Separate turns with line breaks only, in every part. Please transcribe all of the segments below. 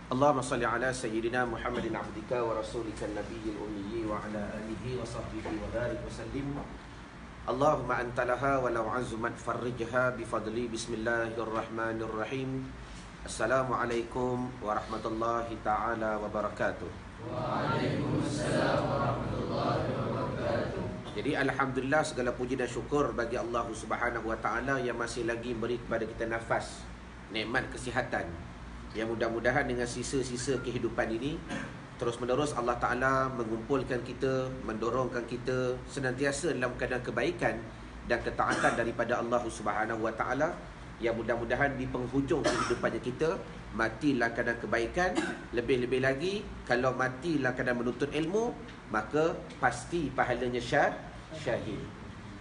Allahumma salli ala sayyidina Muhammadin abdika wa rasulika nabiyil ummi wa ala alihi wa sahbihi wa barik wa sallim. Allahumma antalaha wa law azumat farrijha bifadli. Bismillahirrahmanirrahim. Assalamualaikum warahmatullahi ta'ala wabarakatuh.
Waalaikumsalam warahmatullahi wabarakatuh.
Jadi alhamdulillah, segala puji dan syukur bagi Allah Subhanahu wa taala yang masih lagi beri kepada kita nafas, nikmat kesihatan. Yang mudah-mudahan dengan sisa-sisa kehidupan ini terus menerus Allah Ta'ala mengumpulkan kita, mendorongkan kita senantiasa dalam keadaan kebaikan dan ketaatan daripada Allah Subhanahu Wa Ta'ala. Yang mudah-mudahan di penghujung kehidupannya kita matilah keadaan kebaikan. Lebih-lebih lagi kalau matilah keadaan menuntut ilmu, maka pasti pahalanya syahid.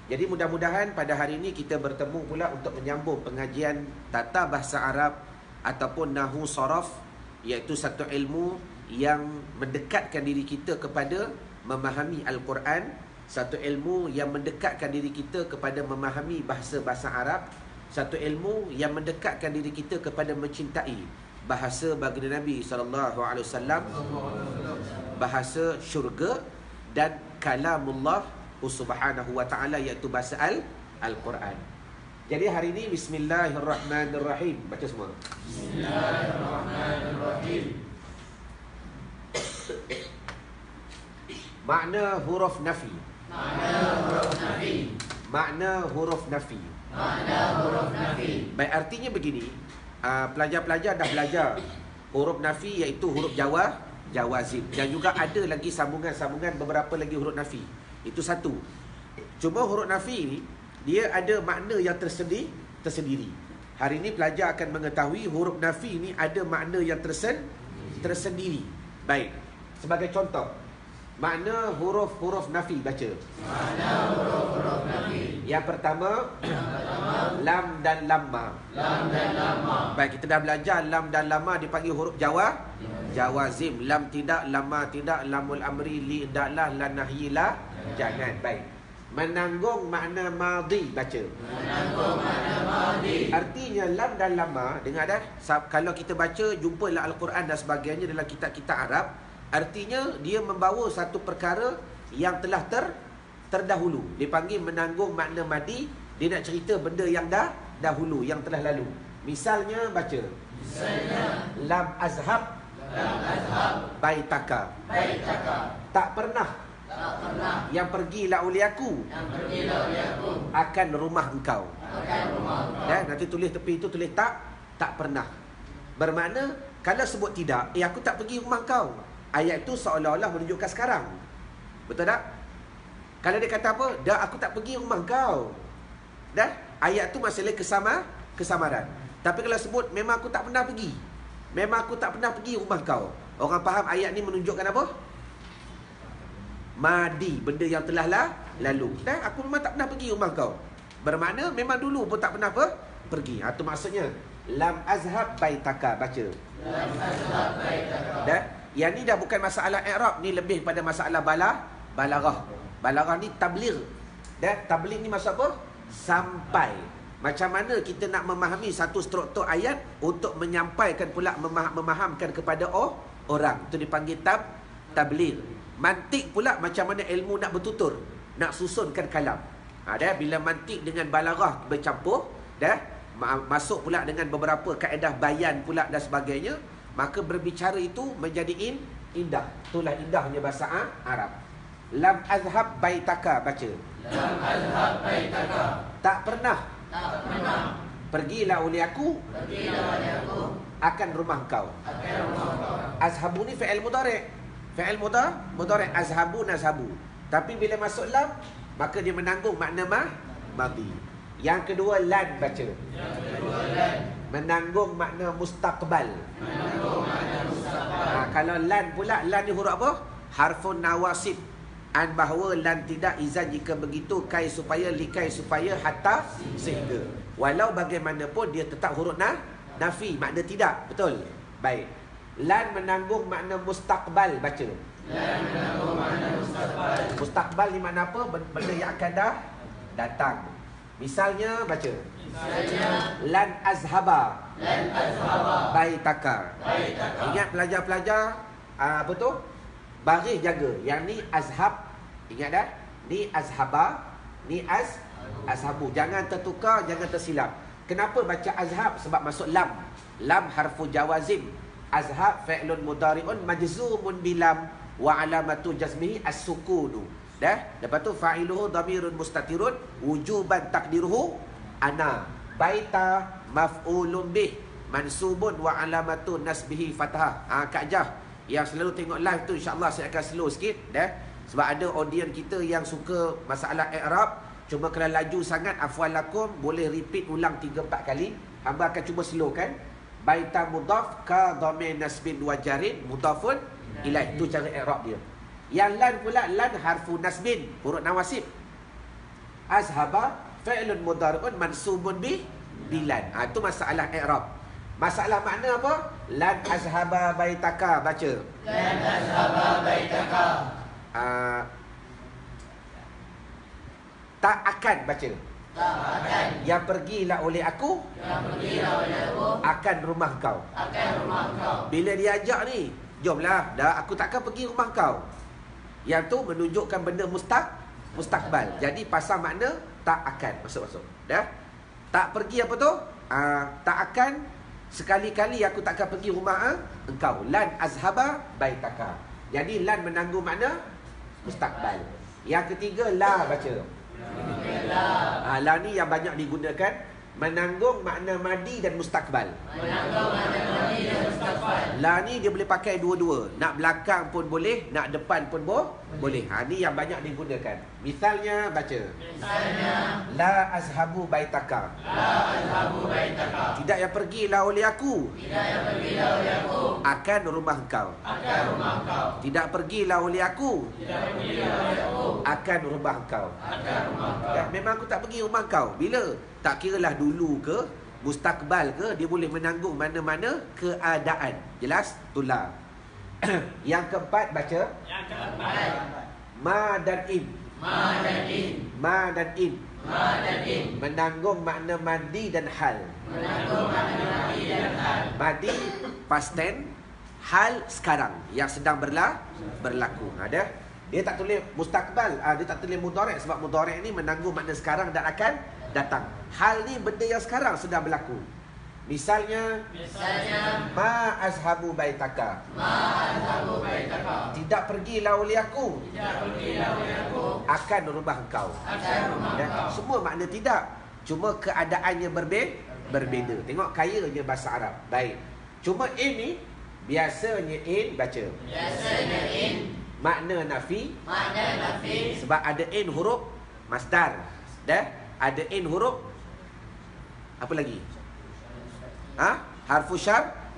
Jadi mudah-mudahan pada hari ini kita bertemu pula untuk menyambung pengajian tata bahasa Arab ataupun Nahu Saraf, iaitu satu ilmu yang mendekatkan diri kita kepada memahami Al-Quran, satu ilmu yang mendekatkan diri kita kepada memahami bahasa-bahasa Arab, satu ilmu yang mendekatkan diri kita kepada mencintai bahasa baginda Nabi SAW, bahasa syurga dan kalamullah Subhanahu wa ta'ala, iaitu bahasa Al-Quran. Jadi hari ini Bismillahirrahmanirrahim. Baca semua.
Bismillahirrahmanirrahim.
Makna huruf nafi.
Makna huruf nafi.
Makna huruf nafi.
Makna huruf nafi.
Baik, artinya begini. Pelajar-pelajar dah belajar huruf nafi, iaitu huruf jawazim. Dan juga ada lagi sambungan-sambungan beberapa lagi huruf nafi. Itu satu. Cuma huruf nafi ini dia ada makna yang tersendiri. Hari ini pelajar akan mengetahui huruf nafi ini ada makna yang tersendiri. Baik. Sebagai contoh, makna huruf-huruf nafi, baca.
Makna huruf-huruf nafi.
Yang pertama, lam dan lamma.
Lam dan lamma.
Baik, kita dah belajar lam dan lamma dipanggil huruf jawazim. Lam tidak, lamma tidak, lamul amri, li tidaklah, la nahyi la jangan. Baik. Menanggung makna madhi, baca.
Menanggung makna madhi.
Artinya lam dan lamma, dengar dah. Kalau kita baca, jumpalah Al-Quran dan sebagainya dalam kitab-kitab Arab, artinya dia membawa satu perkara yang telah terdahulu. Dipanggil menanggung makna madhi. Dia nak cerita benda yang dahulu, yang telah lalu. Misalnya, baca.
Misalnya,
lam azhab baitaka. Tak pernah yang pergilah oleh aku akan rumah engkau. Nanti tulis tepi itu, tulis tak pernah. Bermakna kalau sebut tidak, aku tak pergi rumah engkau, ayat itu seolah-olah menunjukkan sekarang. Betul tak? Kalau dia kata apa? Dah, aku tak pergi rumah engkau, dah, ayat itu masalah kesamaran. Tapi kalau sebut memang aku tak pernah pergi, memang aku tak pernah pergi rumah kau, orang faham ayat ni menunjukkan apa? Madi, benda yang telah lalu. Dan aku memang tak pernah pergi rumah kau. Bermakna memang dulu pun tak pernah pergi. Itu maksudnya lam azhab baitaka, baca.
Lam azhab baitaka.
Dan yang ni dah bukan masalah i'rab, ni lebih pada masalah balaghah. Balaghah ni tabligh. Dan tabligh ni maksud apa? Sampai. Macam mana kita nak memahami satu struktur ayat untuk menyampaikan pula, memahamkan kepada orang. Itu dipanggil tabligh. Mantik pula macam mana ilmu nak bertutur, nak susunkan kalam. Dah, bila mantik dengan balaghah bercampur, dah masuk pula dengan beberapa kaedah bayan pula dan sebagainya, maka berbicara itu menjadi indah. Itulah indahnya bahasa Arab. Lam azhab baitaka, baca.
Lam azhab baitaka.
Tak pernah pergilah oleh aku akan rumah kau. Azhabu ni fi'il mudhari'. Fi'il mudhari', azhabu nazhabu. Tapi bila masuk lam, maka dia menanggung makna madhi. Yang kedua lan, baca.
Yang kedua lan.
Menanggung makna mustaqbal. Kalau lan pula, lan ni huruf apa? Harfun nawasib. An, bahawa, lan tidak, izan jika begitu, kai supaya, likai supaya, hatta sehingga. Walau bagaimanapun dia tetap huruf nafi, makna tidak. Betul? Baik. Lan menanggung makna mustaqbal, baca.
Lan menanggung makna mustaqbal.
Mustaqbal ni makna apa? Benda yang akan datang. Misalnya, baca. Lan azhaba
Lan azhaba
baitaka.
baitaka.
Ingat pelajar-pelajar apa tu? Baris jaga. Yang ni azhab. Ingat dah? Ni azhaba, ni azhabu. Jangan tertukar, jangan tersilap. Kenapa baca azhab? Sebab masuk lam. Lam harfu jawazim. Azhab fi'lun mudhari'un majzumun bilam wa alamatu jazmihi as-sukunu. Dah? Lepas tu fa'iluhu dhamirun mustatirun wujuban takdiruhu ana. Baita maf'ulun bih mansubun wa alamatu nasbihi fathah. Kak Jah yang selalu tengok live tu, insya-Allah saya akan slow sikit dah. Sebab ada audience kita yang suka masalah i'rab. Cuma kalau laju sangat, afwan lakum, boleh repeat ulang 3-4 kali. Hamba akan cuba slow kan. Baita mudhaf ka dhamir nasbin wa jarin mudhafun ilaih. Itu cara i'rab dia. Yang lan pula, lan harfu nasbin, huruf nawasib. Azhaba fi'lun mudhari'un mansubun bilan. Itu masalah i'rab. Masalah makna apa? Lan azhaba baitaka. Baca.
Lan azhaba baitaka.
Tak akan. Baca.
Tak akan.
Yang pergilah oleh aku.
Yang pergilah oleh aku.
Akan rumah kau.
Akan rumah kau.
Bila dia ajak ni, jomlah, dah aku takkan pergi rumah kau. Yang tu menunjukkan benda mustakbal. Jadi pasal makna tak akan. Masuk. Dah? Tak pergi apa tu? Tak akan. Sekali-kali aku takkan pergi rumah engkau. Lan azhaba baitaka. Jadi lan menanggung makna mustakbal. Yang ketiga la. Baca. La ni yang banyak digunakan, menanggung makna madi dan mustakbal.
Menanggung makna madi dan mustakbal.
La ni dia boleh pakai dua-dua. Nak belakang pun boleh, nak depan pun boleh. Ni yang banyak digunakan. Misalnya baca.
Misalnya
La azhabu baitaka.
la azhabu baitaka.
Tidak yang pergilah oleh aku.
Tidak yang pergilah oleh aku.
Akan rumah kau.
Akan rumah kau.
Tidak pergilah oleh aku.
Tidak pergilah oleh aku.
Akan rumah kau.
Akan rumah kau.
Ya, memang aku tak pergi rumah kau. Bila? Tak kiralah dulu ke, mustakbal ke, dia boleh menanggung mana-mana keadaan. Jelas? Itulah. Yang keempat baca.
Yang keempat.
Ma dan in.
Ma dan in.
Ma dan in.
Ma dan in.
Menanggung makna madi dan hal.
Menanggung makna madi dan hal.
Madi past tense, hal sekarang yang sedang berlaku. Ada? Dia tak tulis mustakbal, dia tak tulis mudhari' sebab mudhari' ni menanggung makna sekarang dan akan datang. Hal ni benda yang sekarang sedang berlaku. Misalnya ma azhabu baitaka.
Ma azhabu baitaka.
Tidak pergilah oleh aku.
Tidak pergilah oleh aku.
Akan rumah engkau.
Akan rumah kau.
Semua makna tidak. Cuma keadaannya berbeza. Tengok kayanya bahasa Arab. Baik. Cuma ini biasanya in baca.
Biasanya in.
Makna nafi.
Makna nafi.
Sebab ada in huruf masdar. Dah? Ada in huruf apa lagi? Harfu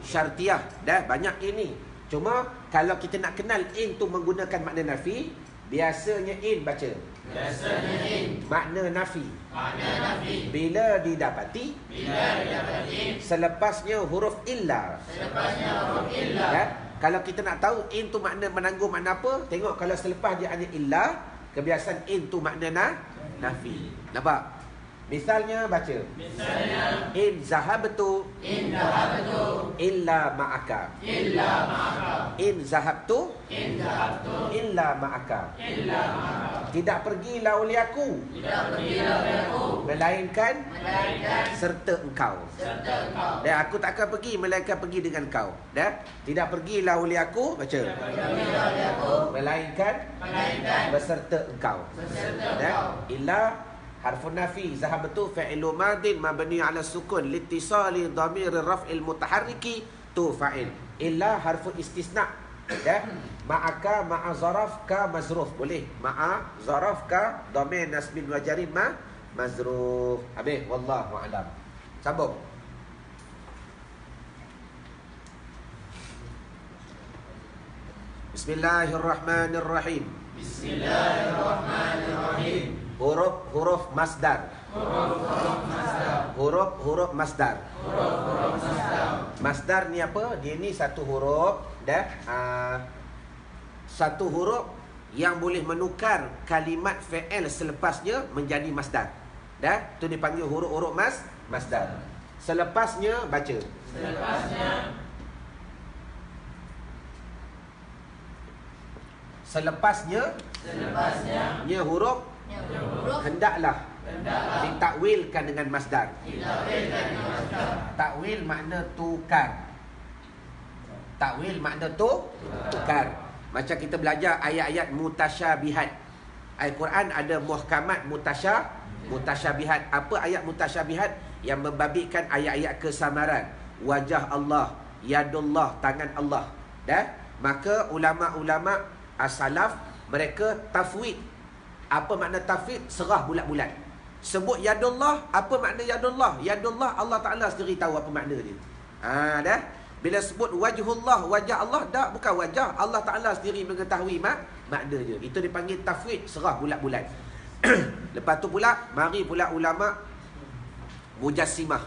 syartiyah. Dah banyak ini. Cuma kalau kita nak kenal in tu menggunakan makna nafi, biasanya in baca.
Biasanya in.
Makna nafi.
Makna nafi.
Bila didapati.
Bila didapati.
Selepasnya huruf illa.
Selepasnya huruf illa.
Ya? Kalau kita nak tahu in tu makna menanggung makna apa, tengok kalau selepas dia hanya illa, kebiasaan in tu makna nafi. Nampak? Misalnya baca.
Misalnya
In zahabtu.
in zahabtu.
Illa ma'aka.
Illa ma'aka.
In zahabtu.
In zahabtu.
Illa ma'aka.
Illa ma'aka.
Tidak pergilah oleh aku.
Tidak pergilah oleh aku.
Melainkan serta engkau.
Serta engkau.
Dan aku tak akan pergi melainkan pergi dengan kau. Dah? Tidak pergilah oleh aku, baca.
Pergilah oleh aku.
Melainkan beserta engkau.
Beserta
Dah?
engkau.
Illa harfun nafi. Zahabtu fa'ilu madin mabni ala sukun litisali dhamir raf'il mutaharriki tu fa'il. Illa harfu istisna. Dah? Ma'aka ma'a zaraf ka mazruf. Boleh. Ma'a zaraf ka dhamir nasbin wa jarin ma mazruf. Habis. Wallahu a'lam. Sambung. Bismillahirrahmanirrahim.
Bismillahirrahmanirrahim.
Huruf-huruf masdar.
Huruf-huruf masdar.
Huruf-huruf masdar.
Huruf-huruf masdar.
Masdar ni apa? Dia ni satu huruf dah. Satu huruf yang boleh menukar kalimat fi'il selepasnya menjadi masdar. Dah? Tu dipanggil huruf-huruf masdar. Selepasnya baca. Selepasnya nya huruf hendaklah ditakwilkan dengan masdar. Takwil makna tukar. Takwil makna tukar. Macam kita belajar ayat-ayat mutasyabihat. Al-Quran ada muhkamat mutasyabihat. Apa ayat mutasyabihat? Yang membabitkan ayat-ayat kesamaran. Wajah Allah, yadullah, tangan Allah. Maka ulama-ulama as-salaf mereka tafwid. Apa makna tafwid? Serah bulat-bulat. Sebut yadullah, apa makna yadullah? Yadullah Allah Ta'ala sendiri tahu apa makna dia. Dah. Bila sebut wajhullah, wajah Allah, tak, bukan wajah, Allah Ta'ala sendiri mengetahui makna dia. Itu dipanggil tafwid, serah bulat-bulat. Lepas tu pula, mari pula ulama mujassimah.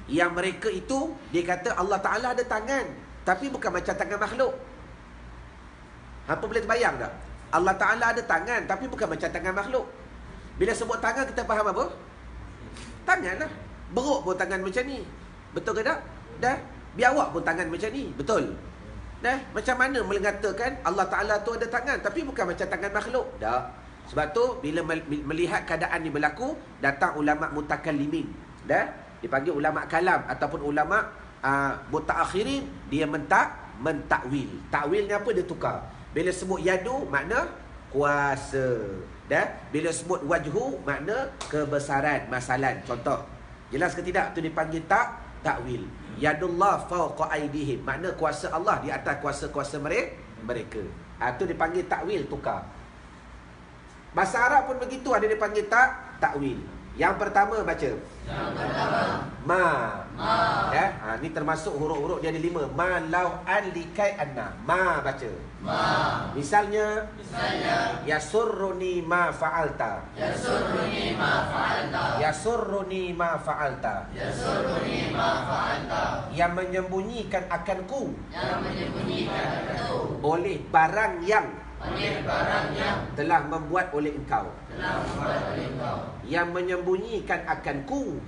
Yang mereka itu, dia kata Allah Ta'ala ada tangan, tapi bukan macam tangan makhluk. Apa boleh terbayang tak? Allah Ta'ala ada tangan, tapi bukan macam tangan makhluk. Bila sebut tangan, kita faham apa? Tangan lah. Beruk pun tangan macam ni. Betul ke tak? Dah. Biawak pun tangan macam ni. Betul. Dah. Macam mana mengatakan Allah Ta'ala tu ada tangan, tapi bukan macam tangan makhluk? Tak. Sebab tu, bila melihat keadaan ni berlaku, datang ulama' mutakallimin. Dah. Dipanggil ulama' kalam ataupun ulama' mutaakhirin. Dia mentakwil. Takwilnya apa? Dia tukar. Bila sebut yadu, makna kuasa. Dah. Bila sebut wajhu, makna kebesaran, masalan. Contoh. Jelas ke tidak? Itu dipanggil takwil. Yadullah fawqa aydihim. Makna kuasa Allah di atas kuasa-kuasa mereka. Itu dipanggil takwil, tukar. Bahasa Arab pun begitu, ada dipanggil takwil. Yang pertama baca. Yang pertama. Ma. Ni termasuk huruf-huruf dia ada 5. Ma, lau, an, likai, anna. Ma baca. Ma. Misalnya yasurruni ma fa'alta. Yasurruni ma fa'alta. Yasurruni ma fa'alta. Yasurruni ma fa'alta. Yang menyembunyikan akanku. Yang menyembunyikan akanku. Oleh barang yang telah membuat oleh engkau. Yang menyembunyikan akanku.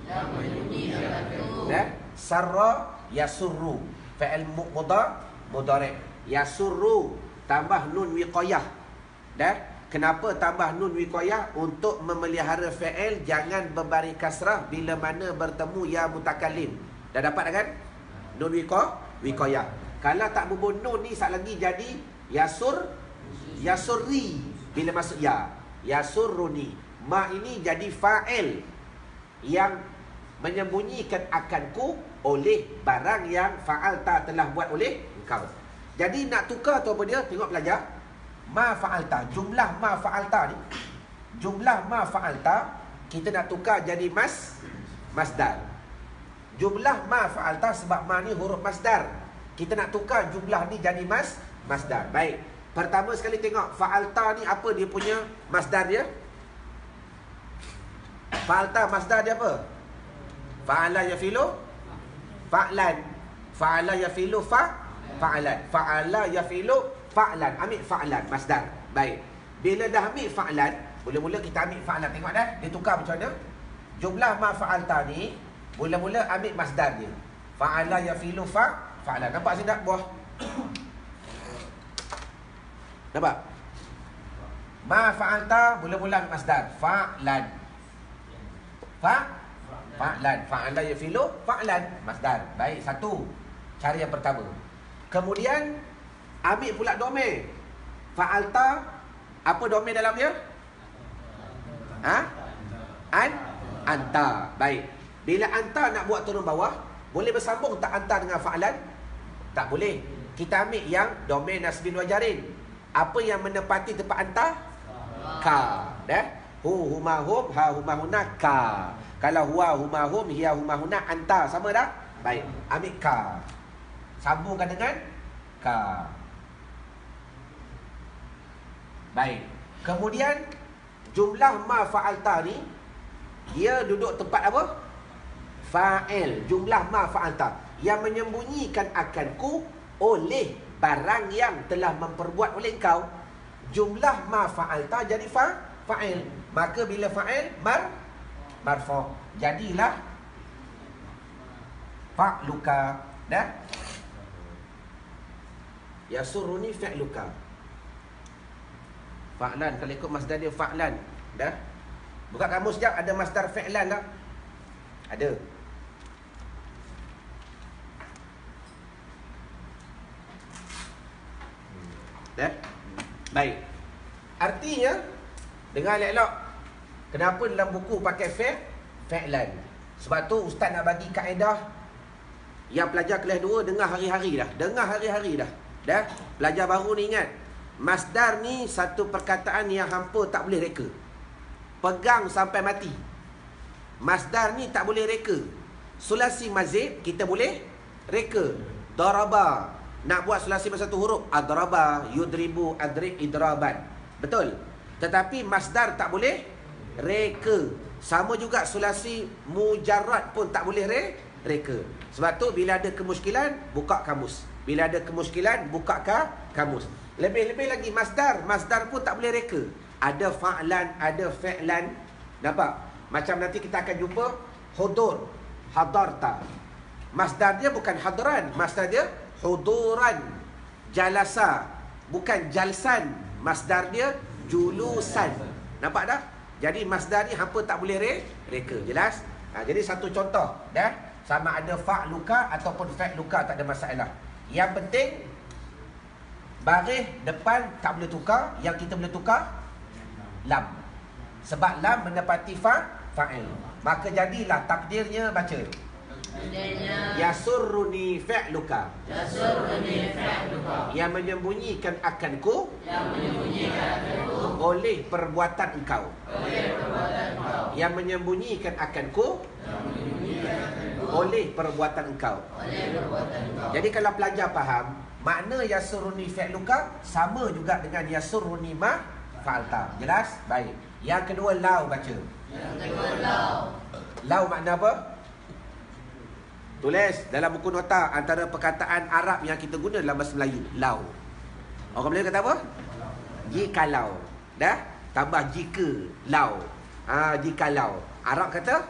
Sarra yasurru. Fa'il mudhari'. Yasurru tambah nun wiqayah. Kenapa tambah nun wiqayah? Untuk memelihara fa'il jangan berbaris kasrah bila mana bertemu ya mutakallim. Dah dapat kan? Nun wiqayah. Kalau tak berbunuh nun ni sat lagi jadi yasurri bila masuk ya. Yasurruni. Ma ini jadi fa'il yang menyembunyikan akanku oleh barang yang fa'alta telah buat oleh engkau. Jadi nak tukar tu apa dia? Tengok belajar. Ma fa'alta. Jumlah ma fa'alta ni. Jumlah ma fa'alta kita nak tukar jadi masdar. Jumlah ma fa'alta sebab ma ni huruf masdar. Kita nak tukar jumlah ni jadi masdar. Baik. Pertama sekali tengok fa'alta ni apa dia punya masdar dia? Fa'alta masdar dia apa? Fa'ala yafilu fa'lan. Fa'ala yafilu fa'lan. Fa'ala yafilu fa'lan. Ambil fa'lan masdar. Baik. Bila dah ambil fa'lan, mula-mula kita ambil fa'lan. Tengok dah dia tukar macam mana? Jumlah ma fa'alta ni mula-mula ambil masdar dia. Fa'ala yafilu fa'lan. Nampak sini tak buah? Nampak? Ma fa'alta mula-mula masdar fa'lan. Fa'lan. Fa'ala yafilu fa'lan masdar. Baik, satu. Cara yang pertama. Kemudian ambil pula domain. Fa'alta apa domain dalam dia? Anta. Baik. Bila anta nak buat turun bawah, boleh bersambung tak anta dengan fa'lan? Tak boleh. Kita ambil yang domain nasbin wa jarin. Apa yang menepati tempat anta? Ka. Dah? Hu huma hum, ha huma huna ka. Kalau huwa huma hum, hiya huma huna anta. Sama dah? Baik. Ambil ka. Sambungkan dengan ka. Baik. Kemudian jumlah ma fa'alta ni dia duduk tempat apa? Fa'il. Jumlah ma fa'alta yang menyembunyikan akanku oleh barang yang telah memperbuat oleh engkau. Jumlah ma fa'alta jadi fa'il. Maka bila fa'il marfu'. Jadilah fa'luka. Dah? Yasurruni fa'luka. Fa'lan, kalau ikut masdar dia fa'lan. Dah? Buka kamus sekejap, ada masdar fi'lan tak? Ada. Dah? Baik. Artinya, dengar elok-elok. Kenapa dalam buku pakai fi'lan? Sebab tu ustaz nak bagi kaedah yang pelajar kelas 2 dengar hari-hari dah. Dengar hari-hari dah. Dah? Pelajar baru ni ingat. Masdar ni satu perkataan yang hampa tak boleh reka. Pegang sampai mati. Masdar ni tak boleh reka. Sulasi mazid kita boleh reka. Daraba. Nak buat sulasi bersatu huruf. Adraba, yudribu, adrib, idraban. Betul. Tetapi masdar tak boleh reka. Sama juga sulasi mujarrad pun tak boleh reka. Sebab tu bila ada kemuskilan, buka kamus. Bila ada kemuskilan, buka kamus. Lebih-lebih lagi masdar. Masdar pun tak boleh reka. Ada fa'lan, ada fi'lan. Nampak? Macam nanti kita akan jumpa hudur, hadarta. Masdar dia bukan hadran. Masdar dia huduran. Jalasa. Bukan jalsan. Masdar dia julusan. Nampak tak? Jadi masdar ni hampa tak boleh reka. Jelas? Jadi satu contoh. Dah? Sama ada fa'luka ataupun fi'luka tak ada masalah. Yang penting baris depan tak boleh tukar. Yang kita boleh tukar lam. Sebab lam menepati fa'il. Maka jadilah takdirnya baca. Yasurruni fi'luka.
Yasurruni fi'luka.
Yang menyembunyikan akanku.
Yang menyembunyikan akanku.
Oleh perbuatan engkau.
Oleh perbuatan engkau.
Yang menyembunyikan akanku.
Yang menyembunyikan akanku.
Oleh perbuatan engkau.
Oleh perbuatan engkau.
Jadi kalau pelajar faham, makna yasurruni fi'luka sama juga dengan yasurruni ma fa'alta. Jelas? Baik. Yang kedua lau baca.
Yang kedua lau.
Lau makna apa? Tulis dalam buku nota antara perkataan Arab yang kita guna dalam bahasa Melayu. Lau. Orang Melayu kata apa? Jikalau. Dah? Tambah jika. Lau. Jikalau. Arab kata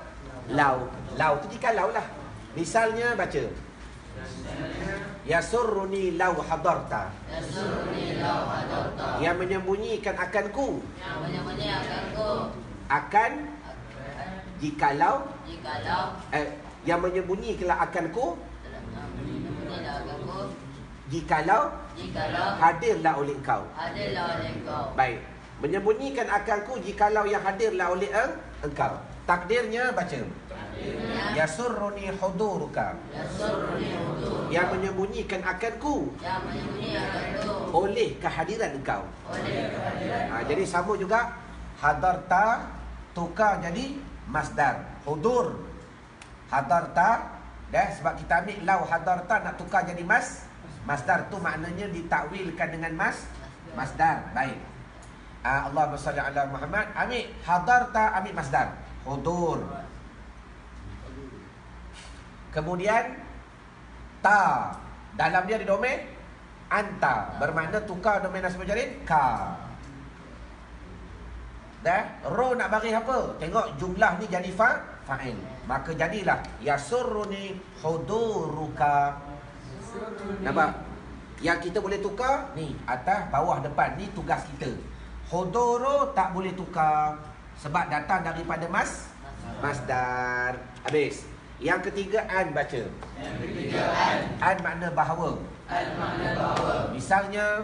lau. Lau tu jikalau lah. Misalnya baca. Yasurruni lau hadarta.
Yasurruni lau hadarta.
Yang menyembunyikan akanku.
Yang menyembunyikan akanku.
Akan jikalau yang menyembunyikan akanku jikalau hadirlah oleh engkau. Baik. Menyembunyikan akanku jikalau yang hadirlah oleh engkau. Takdirnya baca. Yasurruni huduruka. Yang menyembunyikan akanku oleh kehadiran engkau. Jadi sama juga hadarta tukar jadi masdar. Hudur. Hadarta. Dah, sebab kita ambil lau hadarta nak tukar jadi masdar tu maknanya ditakwilkan dengan masdar. Baik. Allahumma salli ala Muhammad. Ambil hadarta, ambil masdar. Hudur. Kemudian ta. Dalam dia ada domain anta. Bermakna tukar domain nasab jalin ka. Dah, ro nak bagi apa? Tengok jumlah ni jadi fa'il. Maka jadilah yasurruni huduruka. Nampak? Yang kita boleh tukar ni atas, bawah, depan. Ni tugas kita. Huduru tak boleh tukar sebab datang daripada masdar. Habis. Yang ketiga an baca.
Yang ketiga
An makna bahawa.
An makna bahawa.
Misalnya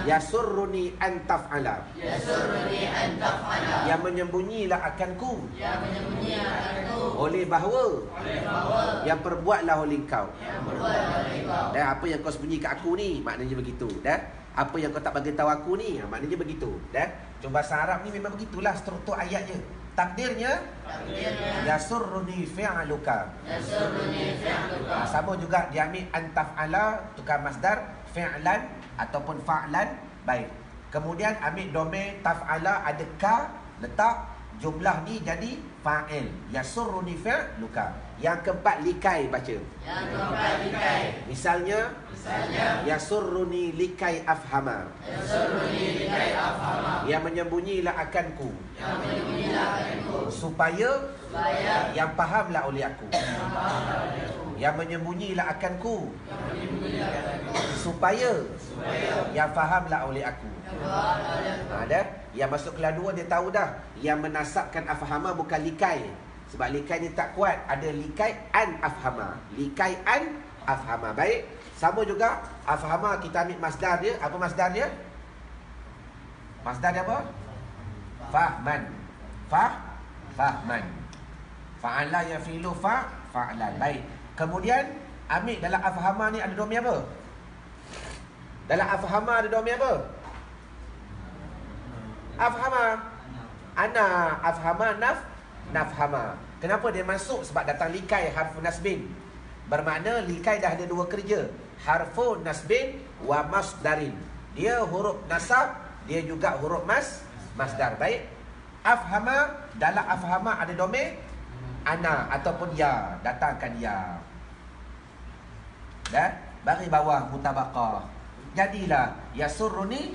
yasurruni an taf'ala.
Yasurruni an taf'ala.
Yang menyembunyilah akanku.
Yang menyembunyikan akanku.
Oleh bahawa.
Oleh bahawa.
Yang perbuatlah oleh kau.
Yang perbuatlah oleh kau.
Dan apa yang kau sembunyi kat aku ni, maknanya begitu. Dan apa yang kau tak bagi tahu aku ni, maknanya begitu. Dan cuma bahasa Arab ni memang begitulah struktur ayatnya. Takdirnya yasurruni fi'luka.
Yasurruni fi'luka.
Sama juga diambil antaf'ala tukar masdar fi'lan ataupun fa'lan. Baik. Kemudian ambil domain taf'ala ada ka, letak jumlah ni jadi fa'il. Yasurruni fi'luka. Yang keempat likai baca.
Yang keempat likai.
Misalnya yasurruni likai afhama.
Yasurruni likai afhama.
Yang menyembunyilah akanku.
Yang menyembunyilah akanku.
Supaya yang fahamlah oleh aku. Yang menyembunyilah akanku. Supaya yang fahamlah oleh aku. Ada? Yang masuk kelas 2 dia tahu dah. Yang menasabkan afhama bukan likai. Sebab likai ni tak kuat. Ada likai an afhama. Likai an afhama. Baik. Sama juga afhama kita ambil masdar dia. Apa masdar dia? Masdar dia apa? Fahman. Fahman. Fa'ala yafilu fa'lan. Baik. Kemudian ambil dalam afhama ni ada domain apa? Dalam afhama ada domain apa? Afhama. Ana afhama nafhama. Kenapa dia masuk? Sebab datang likai harfu nasbin. Bermakna likai dah ada dua kerja. Harfu nasbin wa masdarin. Dia huruf nasab, dia juga huruf masdar. Baik. Afhama, dalam afhama ada domain ana ataupun ya, datangkan ya. Dan bagi bawah mutabaqah. Jadilah yasurruni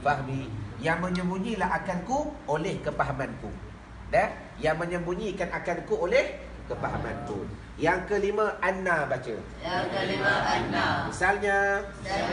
fahmi, yang menyembunyilah akanku oleh kepahamanku. Dan yang menyembunyikan akanku oleh kepahamanku. Yang kelima anna baca.
Yang kelima anna.
Misalnya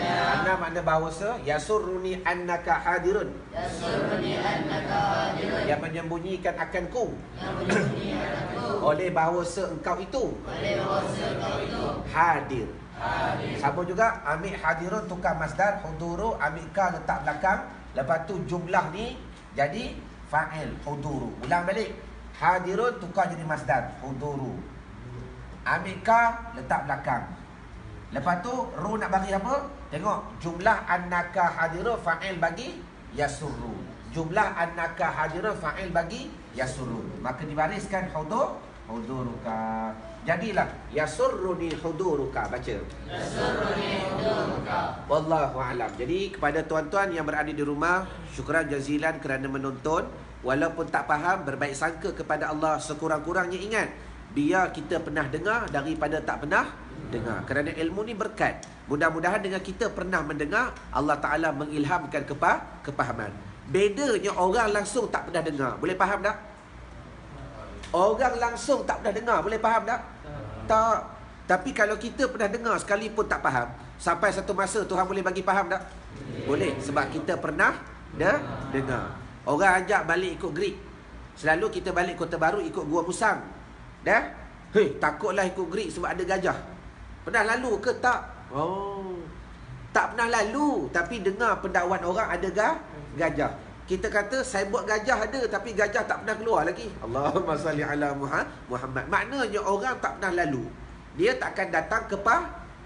anna makna bahawasa yasurruni annaka hadirun.
Yasurruni annaka hadirun.
Yang menyembunyikan akanku.
Yang menyembunyikan aku.
Oleh bahawasa engkau itu.
Oleh bahawasa engkau itu.
Hadir.
Hadir.
Sama juga ambil hadirun tukar masdar, huduru ambil ka letak belakang. Lepas tu jumlah ni jadi fa'il huduru. Ulang balik. Hadirun tukar jadi masdar, huduru. Ambil ka letak belakang. Lepas tu ru nak bagi apa? Tengok jumlah annaka hadirun fa'il bagi yasurru. Jumlah annaka hadirun fa'il bagi yasurru. Maka dibariskan huduruka. Jadilah yasurruni huduruka. Baca.
Yasurruni huduruka.
Wallahu a'lam. Jadi kepada tuan-tuan yang berada di rumah, syukran jazilan kerana menonton. Walaupun tak faham, berbaik sangka kepada Allah. Sekurang-kurangnya ingat, biar kita pernah dengar daripada tak pernah dengar. Kerana ilmu ni berkat. Mudah-mudahan dengan kita pernah mendengar, Allah Ta'ala mengilhamkan kepahaman. Bedanya orang langsung tak pernah dengar. Boleh faham tak? Orang langsung tak pernah dengar. Boleh faham tak? Tak. Tapi kalau kita pernah dengar sekalipun tak faham, sampai satu masa Tuhan boleh bagi faham tak? Boleh. Sebab kita pernah dengar. Orang ajak balik ikut Greek. Selalu kita balik Kota Baru ikut Gua Musang. Dah? Hei, takutlah ikut Greek sebab ada gajah. Pernah lalu ke tak? Oh. Tak pernah lalu, tapi dengar pendakwaan orang ada gajah. Kita kata saya buat gajah ada, tapi gajah tak pernah keluar lagi. Allahumma salli ala Muhammad. Maknanya orang tak pernah lalu, dia takkan datang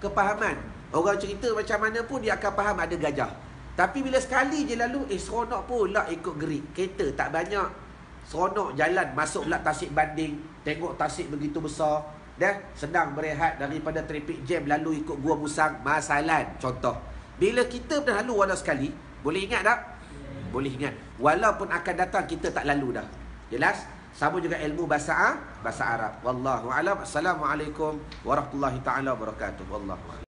kepahaman. Orang cerita macam mana pun dia akan faham ada gajah. Tapi bila sekali je lalu, seronok pula ikut Greek. Kereta tak banyak, seronok jalan masuk pula Tasik Banding. Tengok Tasik begitu besar. Dah senang berehat daripada traffic jam lalu ikut Gua Musang, Masalan contoh. Bila kita dah lalu walau sekali, boleh ingat tak? Boleh ingat. Walaupun akan datang kita tak lalu dah. Jelas? Sama juga ilmu bahasa Arab. Wallahu a'lam. Assalamualaikum warahmatullahi taala wabarakatuh. Wallahu a'lam.